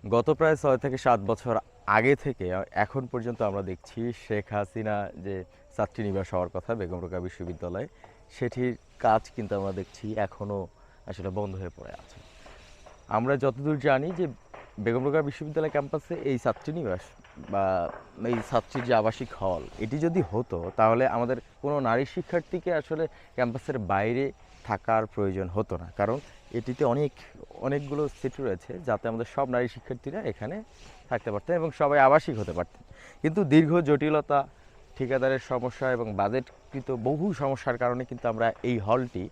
গত প্রায় ৬ থেকে ৭ বছর আগে থেকে এখন পর্যন্ত আমরা দেখছি শেখ হাসিনা যে ছাত্রীনিবাস হওয়ার কথা বেগম রোকেয়া বিশ্ববিদ্যালয়ে, সেটির কাজ কিন্তু আমরা দেখছি এখনও আসলে বন্ধ হয়ে পড়ে আছে। আমরা যতদূর জানি যে বেগম রোকেয়া বিশ্ববিদ্যালয় ক্যাম্পাসে এই ছাত্রীনিবাস বা এই ছাত্রীর যে আবাসিক হল, এটি যদি হতো তাহলে আমাদের কোনো নারী শিক্ষার্থীকে আসলে ক্যাম্পাসের বাইরে থাকার প্রয়োজন হতো না। কারণ এটিতে অনেকগুলো সিট রয়েছে যাতে আমাদের সব নারী শিক্ষার্থীরা এখানে থাকতে পারতেন এবং সবাই আবাসিক হতে পারতেন। কিন্তু দীর্ঘ জটিলতা, ঠিকাদারের সমস্যা এবং বাজেটকৃত বহু সমস্যার কারণে কিন্তু আমরা এই হলটি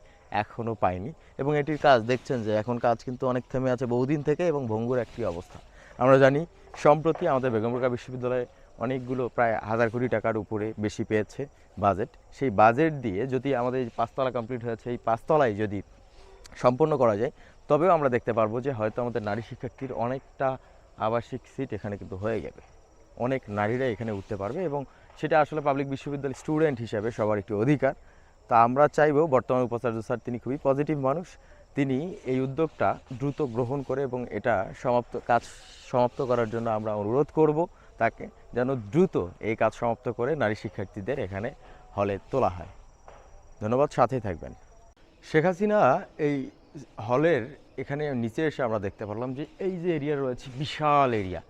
এখনও পাইনি এবং এটির কাজ দেখছেন যে এখন কাজ কিন্তু অনেক থেমে আছে বহুদিন থেকে এবং ভঙ্গুর একটি অবস্থা। আমরা জানি সম্প্রতি আমাদের বেগম রোকেয়া বিশ্ববিদ্যালয়ে অনেকগুলো প্রায় ১,০০০ কোটি টাকার উপরে বেশি পেয়েছে বাজেট। সেই বাজেট দিয়ে যদি আমাদের এই ৫ তলা কমপ্লিট হয়েছে, এই ৫ তলায় যদি সম্পন্ন করা যায়, তবেও আমরা দেখতে পারবো যে হয়তো আমাদের নারী শিক্ষার্থীর অনেকটা আবাসিক সিট এখানে কিন্তু হয়ে যাবে। অনেক নারীরা এখানে উঠতে পারবে এবং সেটা আসলে পাবলিক বিশ্ববিদ্যালয়ের স্টুডেন্ট হিসেবে সবার একটি অধিকার। তা আমরা চাইবো বর্তমান উপাচার্য স্যার তিনি খুবই পজিটিভ মানুষ, তিনি এই উদ্যোগটা দ্রুত গ্রহণ করে এবং এটা কাজ সমাপ্ত করার জন্য আমরা অনুরোধ করব তাকে, যেন দ্রুত এই কাজ সমাপ্ত করে নারী শিক্ষার্থীদের এখানে হলে তোলা হয়। ধন্যবাদ, সাথেই থাকবেন। শেখ হাসিনা এই হলের এখানে নিচে এসে আমরা দেখতে পারলাম যে এই যে এরিয়া রয়েছে বিশাল এরিয়া,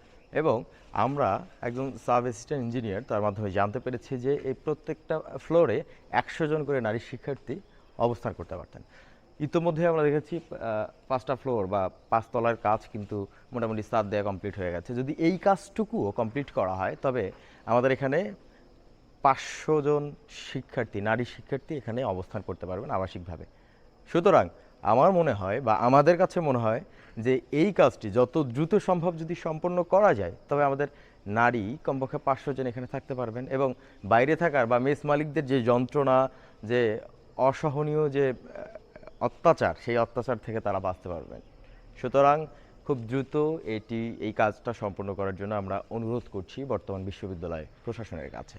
এবং আমরা একজন সাব অ্যাসিস্ট্যান্ট ইঞ্জিনিয়ার তার মাধ্যমে জানতে পেরেছি যে এই প্রত্যেকটা ফ্লোরে ১০০ জন করে নারী শিক্ষার্থী অবস্থান করতে পারতেন। ইতোমধ্যে আমরা দেখেছি ৫টা ফ্লোর বা ৫ তলার কাজ কিন্তু মোটামুটি ছাদ দেওয়া কমপ্লিট হয়ে গেছে। যদি এই কাজটুকুও কমপ্লিট করা হয় তবে আমাদের এখানে ৫০০ জন শিক্ষার্থী, নারী শিক্ষার্থী এখানে অবস্থান করতে পারবেন আবাসিকভাবে। সুতরাং আমার মনে হয় বা আমাদের কাছে মনে হয় যে এই কাজটি যত দ্রুত সম্ভব যদি সম্পন্ন করা যায় তবে আমাদের নারী কমপক্ষে ৫০০ জন এখানে থাকতে পারবেন এবং বাইরে থাকার বা মেস মালিকদের যে যন্ত্রণা, যে অসহনীয় যে অত্যাচার, সেই অত্যাচার থেকে তারা বাঁচতে পারবেন। সুতরাং খুব দ্রুত এই কাজটা সম্পন্ন করার জন্য আমরা অনুরোধ করছি বর্তমান বিশ্ববিদ্যালয় প্রশাসনের কাছে।